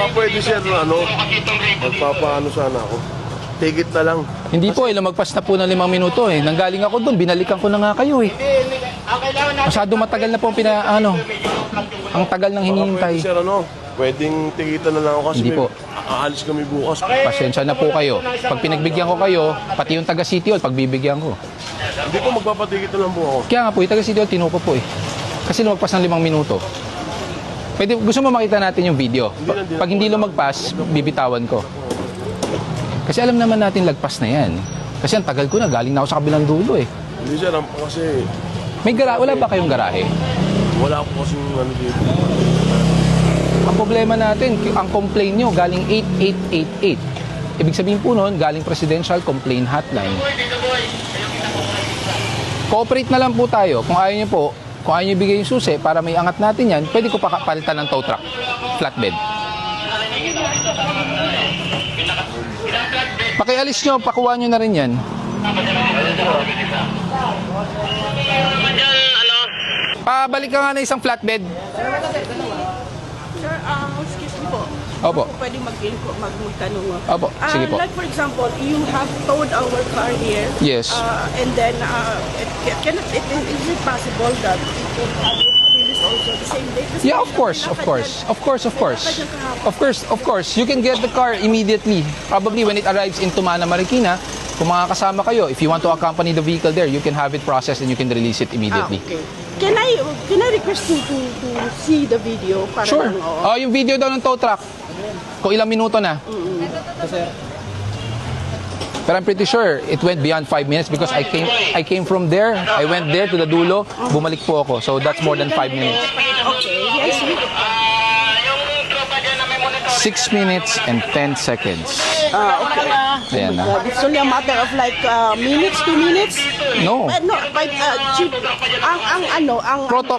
Baka pwede sir, magpapaano sana ako. Ticket na lang. Hindi po, lumagpas na po ng 5 minuto eh. Nanggaling ako doon, binalikan ko na nga kayo eh. Masyado matagal na po ang tagal ng hinihintay. Pwede sir, pwedeng tikitan na lang ako kasi Hindi po. aalis kami bukas. Pasensya na po kayo. Pag pinagbigyan ko kayo, pati yung taga City Hall, pagbibigyan ko. Hindi po, magpapatikit na lang po ako. Kaya nga po, yung taga City Hall, tinuko po eh. Kasi lumagpas ng 5 minuto. Pwede, gusto mo makita natin yung video? Pag hindi lumagpas, bibitawan ko. Kasi alam naman natin lagpas na yan. Kasi ang tagal ko na, galing na ako sa kabilang dulo eh. Hindi sir, kasi Wala ba kayong garahe? wala po kasi dito. Ang problema natin, ang complaint nyo galing 8888. Ibig sabihin po nun, galing Presidential Complaint Hotline. Cooperate na lang po tayo. Kung ayaw nyo po, kung ayaw nyo ibigay yung susi para may angat natin yan, pwede ko palitan ng tow truck, flatbed. Pakialis nyo, pakuha nyo na rin yan. Pabalik ka nga na isang flatbed. Sir, excuse me po. Opo. Pwede magtanong. Opo, sige po. Like for example, you have towed our car here. Yes. And then, is it possible that it will have it released also the same day? Kasi Yeah, of course. You can get the car immediately. Probably when it arrives in Tumana, Marikina, kung makakasama kayo, if you want to accompany the vehicle there, you can have it processed and you can release it immediately. Okay. Can I request you to see the video? Para Sure. lang, Oh, yung video daw ng tow truck. Kung ilang minuto na. But I'm pretty sure it went beyond 5 minutes because I came from there. I went there to the dulo. Bumalik po ako. So that's more than 5 minutes. Okay. Yes. 6 minutes and 10 seconds. Okay. Ayan na. It's only a matter of like minutes, 2 minutes? No. No, but chief,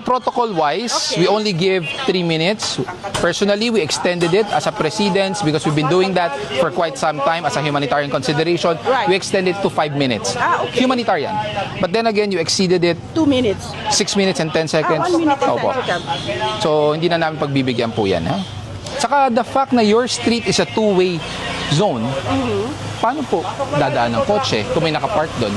Protocol-wise, Okay. we only give 3 minutes. Personally, we extended it as a precedence because we've been doing that for quite some time as a humanitarian consideration. Right. We extended it to 5 minutes. Okay. Humanitarian. But then again, you exceeded it 2 minutes. 6 minutes and 10 seconds. 1 minute and Opo. 10 seconds. So, hindi na namin pagbibigyan po yan. Ha? Saka the fact na your street is a two-way zone, paano po dadaan ng kotse kung may nakapark doon?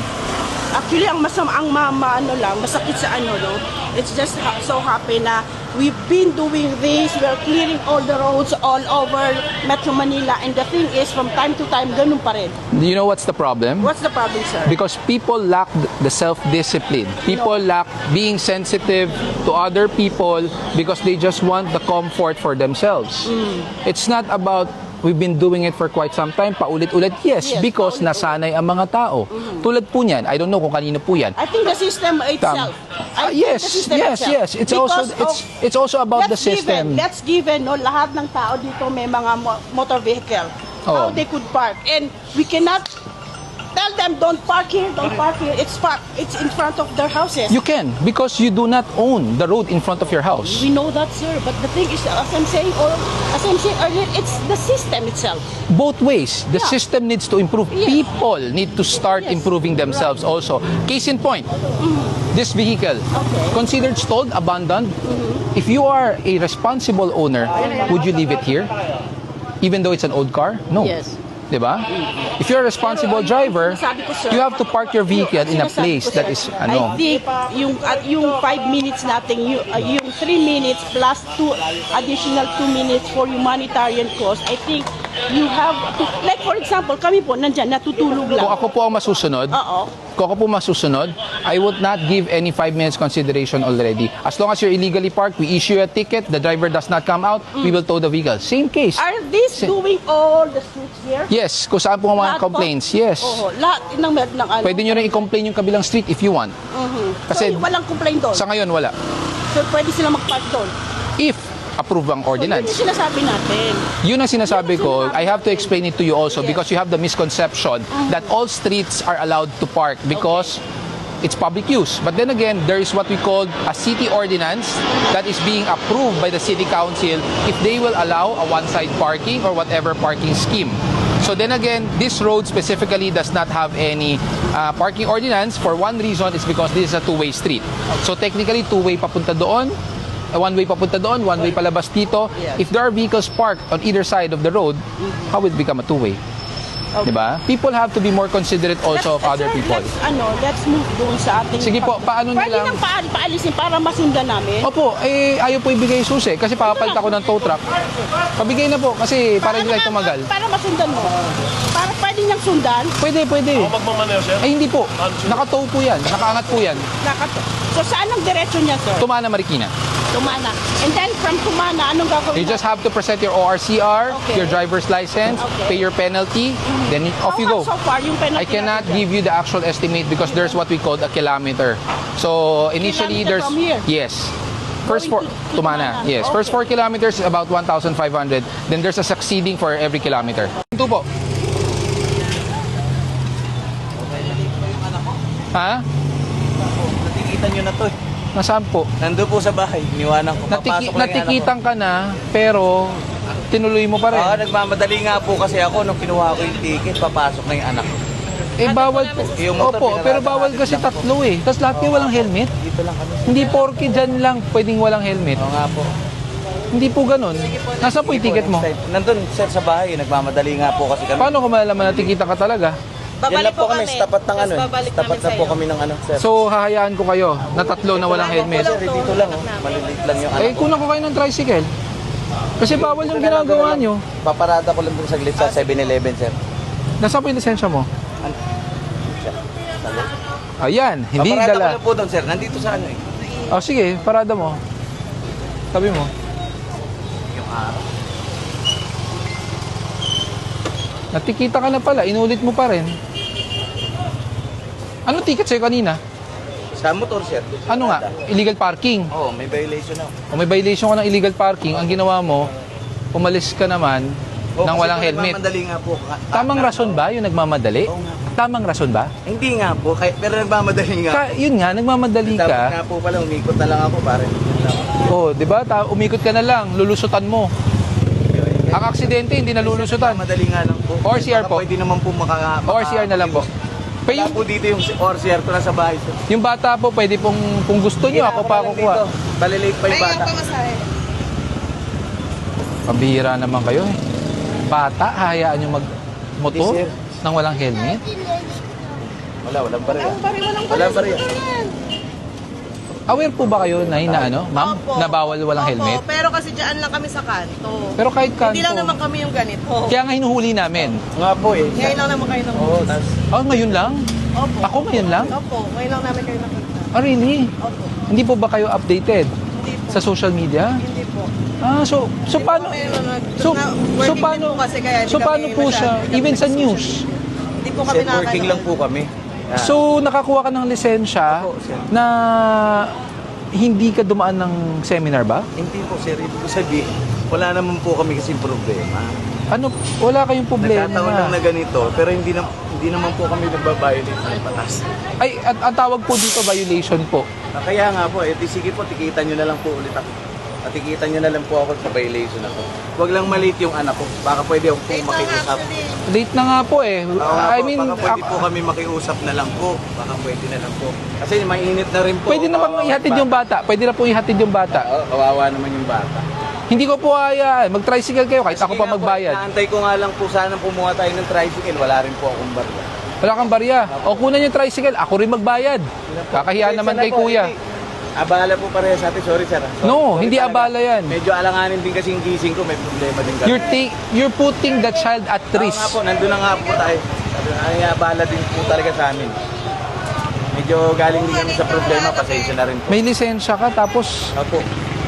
Actually, ang masakit sa no? It's just so happy na we've been doing this, we're clearing all the roads all over Metro Manila, and the thing is, from time to time, ganun pa rin. Do you know what's the problem? What's the problem, sir? Because people lack the self-discipline. People lack being sensitive to other people because they just want the comfort for themselves. It's not about we've been doing it for quite some time, paulit-ulit. Yes, because nasanay ang mga tao. Tulad po niyan, I don't know kung kanino po yan. I think the system itself. Yes. It's also about the system. That's given, no? Lahat ng tao dito may mga motor vehicle. How they could park. And we cannot tell them, don't park here. It's in front of their houses. You can, because you do not own the road in front of your house. We know that, sir. But the thing is, as I'm saying earlier, it's the system itself. Both ways, the system needs to improve. Yes. People need to start improving themselves also. Case in point, this vehicle, considered stalled, abandoned. If you are a responsible owner, would you leave it here? Even though it's an old car? No. Yes. Diba? If you're a responsible driver, Sinasabi ko, sir, you have to park your vehicle in a place that is, I think yung 5 minutes natin, yung 3 minutes plus 2 additional 2 minutes for humanitarian cause, I think you have to, like for example, kami po nandyan, natutulog lang. kung ako po ang masusunod, I would not give any 5 minutes consideration already. As long as you're illegally parked, we issue a ticket, the driver does not come out, we will tow the vehicle. Same case. Are these doing all the streets here? Yes, kung saan po ang mga Lahat po? complaints, yes. Lahat ng Pwede nyo rin i-complain yung kabilang street if you want. Kasi so, walang complaint doon. sa ngayon, wala. So, pwede sila mag-park doon. If approve ang So, yun ordinance. yung sinasabi natin. Yun ang sinasabi ko. I have to explain it to you also because you have the misconception that all streets are allowed to park because it's public use. But then again, there is what we call a city ordinance that is being approved by the city council if they will allow a one-side parking or whatever parking scheme. So then again, this road specifically does not have any parking ordinance. For one reason, it's because this is a two-way street. So technically, two-way papunta doon, one way papunta doon, one way palabas dito. If there are vehicles parked on either side of the road, how will it become a two-way? Diba? People have to be more considerate also of other people. Let's move doon sa ating... Sige po, paano Pwede nilang... nang paalisin para masundan namin. Opo, ayaw po ibigay susi kasi papapalit ako ng tow truck. Pabigay na po kasi para hindi tayo tumagal. Para masundan mo. Para pwede niyang sundan. Pwede. Ako magmamaneho, sir? Ay hindi po, nakatow po yan, nakaangat po yan. So saan ang diretso niya, sir? Tumana, Marikina. Tumana. And then from Tumana, anong gagawin You just have to present your ORCR, Okay. your driver's license, Okay. pay your penalty, then off you go. So far, yung penalty I cannot natin give you the actual estimate because there's what we call a kilometer. So initially Kilometer there's from here? yes. First four Going to Tumana. Tumana. Yes. Okay. First 4 kilometers is about 1,500. Then there's a succeeding for every kilometer. Ito po. Ha? Natikitan nyo na to eh. Nasaan po? Nandun po sa bahay. Iniwanan ko. Papasok lang yung anak Natikitan ka na, pero tinuloy mo pa ko. rin. Oo, nagmamadali nga po kasi ako nung kinuha ko yung ticket, papasok na yung anak ko. Eh, bawal po. Yung motor, Opo, pinarada pero bawal natin kasi lang po. tatlo eh. Tapos lahat kayo walang helmet. Dito lang kami. Hindi porke dyan lang pwedeng walang helmet. Oo nga po. Hindi po ganun. Nasaan po yung ticket mo? Nandun, sir, sa bahay. Nagmamadali nga po kasi kami. Paano ko malalaman na tikita ka talaga? Yan lang po kami, sa tapat ng ano. Sa tapat na po kami ng ano, sir. So, hahayaan ko kayo na tatlo na walang helmet. Sir, dito lang oh. Maliliit lang yung Eh, anak ko. kunan ko kayo ng tricycle. Kasi bawal yung ginagawa nyo. Paparada ko lang dun saglit sa 7-Eleven, sir. Nasaan po yung lisensya mo? Ano? Sir, sabi. Ayan, hindi Paparada ko dala. lang po doon, sir. Nandito sa ano eh. O sige, parada mo. Sabi mo. Yung araw. Natikita ka na pala, inulit mo pa rin. Ano ticket sa'yo kanina? Sa motor, sir. Ano nga? Illegal parking. Oo, may violation ako. Kung may violation ka ng illegal parking, ang ginawa mo, umalis ka naman nang walang helmet. Nagmamadali nga po. Tamang rason ba yung nagmamadali? Oo nga. Tamang rason ba? Hindi nga po, pero nagmamadali nga. Yun nga, nagmamadali Dapat ka. nga po pala, umikot na lang ako para yun lang. Oh, 'di ba? Umikot ka na lang, lulusutan mo. Ang aksidente hindi nalulusutan. Madali nga lang po. ORCR po. Baka pwede naman po ORCR na lang po. Wala po dito yung ORCR ko na sa bahay. sir. Yung bata po, pwede pong, kung gusto niyo, ako pa kukuha. Balilate pa yung bata. Pabihira naman kayo eh. Bata, hayaan yung mag-motor Yes, sir. nang walang helmet. Walang bariya. Walang bariya. Aware po ba kayo na ano, ma'am, Opo. na bawal walang helmet? Opo, pero kasi dyan lang kami sa kanto. Pero kahit kanto. Hindi lang naman kami yung ganito. Kaya nga hinuhuli namin. Nga po eh. Ngayon lang naman kayo nakita. Oo, tas Oh, ngayon lang? Opo. Ako ngayon lang? Opo, ngayon lang namin kayo nakita. Ah, really? Opo. Hindi po ba kayo updated Hindi po. sa social media? Hindi po. Ah, so paano? So paano? So paano po siya? Even sa news. Hindi po kami sir, working lang po kami. Ah, So nakakuha ka ng lisensya Opo, sir. na hindi ka dumaan ng seminar ba? hindi po sir, ibig ko sabihin, wala naman po kami kasi problema. Ano, wala kayong problema. Nagkataon lang na ganito, pero hindi naman po kami nagbabayolate ng batas. Ay, at ang tawag po dito violation po. Kaya nga po, sige po, tikitan nyo na lang po ulit ako. Tikitan nyo na lang po ako sa violation ako. Huwag lang maliit yung anak ko. Baka pwede ako pong makiusap. Late na nga po eh. Oo nga I po, mean, baka pwede po kami makiusap na lang po. Baka pwede na lang po. Kasi mainit na rin po. pwede naman Kawawa ihatid yung bata. Pwede na po ihatid yung bata. Oo, kawawa naman yung bata. Hindi ko po hayaan. Mag-tricycle kayo kahit ako Sige pa nga po, magbayad. Naantay ko nga lang po sana kumuha tayo ng tricycle. Wala rin po akong barya. Wala kang barya. O kunan yung tricycle, ako rin magbayad. Kakahiyan naman kay kuya. Abala po pareha sa atin. Sorry, sir. No, Sorry hindi talaga. abala yan. Medyo alanganin din kasi yung gising ko. May problema din kami. You're putting the child at Oo risk. nga po, nandun na nga po tayo. Ay, abala din po talaga sa amin. Medyo galing din kami sa problema. Pasensya na rin po. May lisensya ka tapos Opo.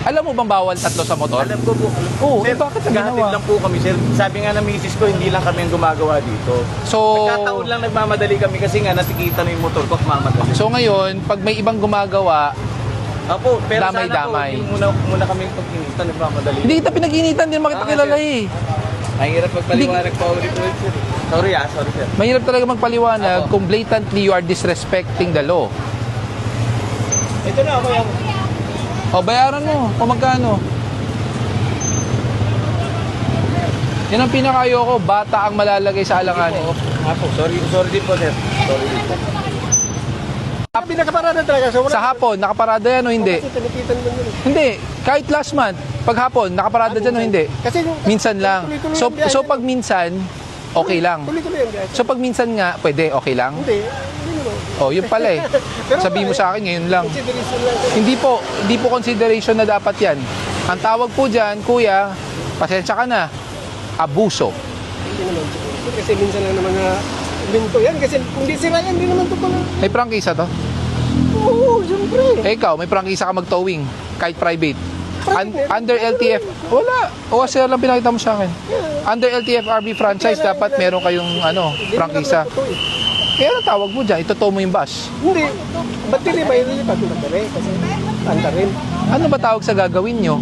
alam mo bang bawal tatlo sa motor? Alam ko po. Oo, Sir, eh, bakit ang naghahatid ginawa? lang po kami, sir. Sabi nga ng misis ko, hindi lang kami ang gumagawa dito. So Nagkataon lang nagmamadali kami kasi nga natikita na yung motor ko, mamadali. So ngayon, pag may ibang gumagawa, Opo, pero damay-damay. sana po, muna kami pag-inita, nagmamadali. hindi kita pinag-initan, hindi naman kita kilala eh. Mahirap magpaliwanag pa ulit, sir. Sorry sir. Mahirap talaga magpaliwanag Apo. kung blatantly you are disrespecting the law. Ito na ako yung... O bayaran mo, o magkano. Yan ang pinakaayoko, bata ang malalagay sa alanganin. Sorry din po, sir. Sorry din po. Pinakaparada talaga. So, wala. Sa hapon, nakaparada yan o hindi? Kasi tinikitan mo yun. Hindi. Kahit last month, pag hapon, nakaparada dyan o hindi? Kasi yung, Minsan lang. tuloy-tuloy So, yung biyahe so mo. pag minsan, okay lang. Tuloy-tuloy yung biyahe. So pag minsan nga, pwede, okay lang? Hindi naman. Oh, yun pala eh. Sabihin mo sa akin ngayon lang. Consideration lang. Hindi po consideration na dapat yan. Ang tawag po dyan, kuya, pasensya ka na, abuso. Hindi naman. Kasi minsan lang naman na minto yan. Kasi kung di sira yan, hindi naman ito pala. May prangkisa to? Oo, siyempre. Eh ikaw, may prangkisa ka mag-towing, kahit private. Private. Under LTF, wala. O sir lang pinakita mo sa akin. Under LTF RB franchise, dapat meron kayong Hindi prangkisa. naman ito eh. Kaya ang tawag mo dyan, itotow mo yung bus. Hindi. Battery ba yun? Battery. Kasi tanda rin. Ano ba tawag sa gagawin nyo?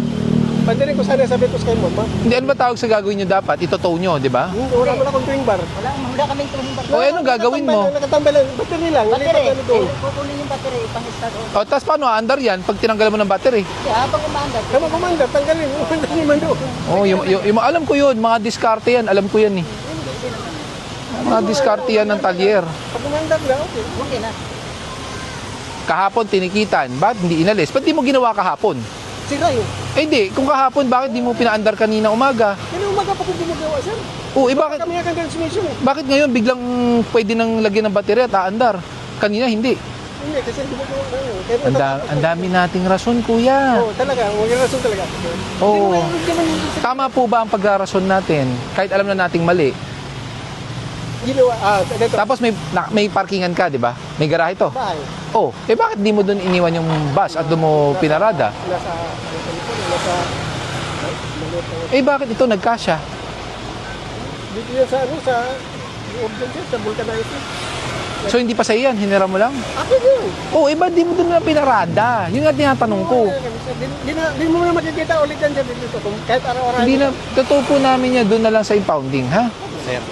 Battery ko sana sabi ko sa kayo, mama. Hindi, ano ba tawag sa gagawin nyo dapat? Itotow nyo, di ba? Hindi, wala mo na akong tuwing bar. Wala kaming tuwing O anong gagawin mo? Nakatambay lang. Battery lang. Hindi pa ano to. Kukunin yung battery, pang-start on. O, tapos paano andar yan pag tinanggalan mo ng battery? Kaya habang umaandar, Tama, commander. Tanggalin. Umanda naman doon. Oh, alam ko yun, mga diskarte yan, alam ko yan eh. Mga diskarte yan ng talyer. Pag umandar na, okay. okay na. Kahapon tinikitan, ba't hindi inalis? Ba't di mo ginawa kahapon? Sira yun. Eh hindi, kung kahapon, bakit di mo pinaandar kanina umaga? Kaya umaga pa kung gumagawa, sir. Oh, eh bakit, Kami ang transmission eh. bakit ngayon biglang pwede nang lagyan ng baterya at aandar? Kanina hindi. Hindi, kasi gumagawa na yun. Kaya Ang dami nating rason, kuya. Oo, talaga. May rason talaga. Oo. Hindi naman Tama po ba ang pagrarason natin? Kahit alam na nating mali. ginawa. Dito. Tapos may parkingan ka, di ba? May garahe to. Bahay. Oh, eh bakit di mo doon iniwan yung bus at doon mo pinarada? Nasa Eh bakit ito nagkasya? dito yan sa urgent sa vulcanizer. So hindi pa sa iyan, hinira mo lang? Akin yun. Oh, eh ba't di mo doon na pinarada? Yun nga tinatanong ko. Di mo na makikita ulit yan sa dito. Kahit araw-araw. Hindi na, totoo po namin yan, doon na lang sa impounding, ha? Sir,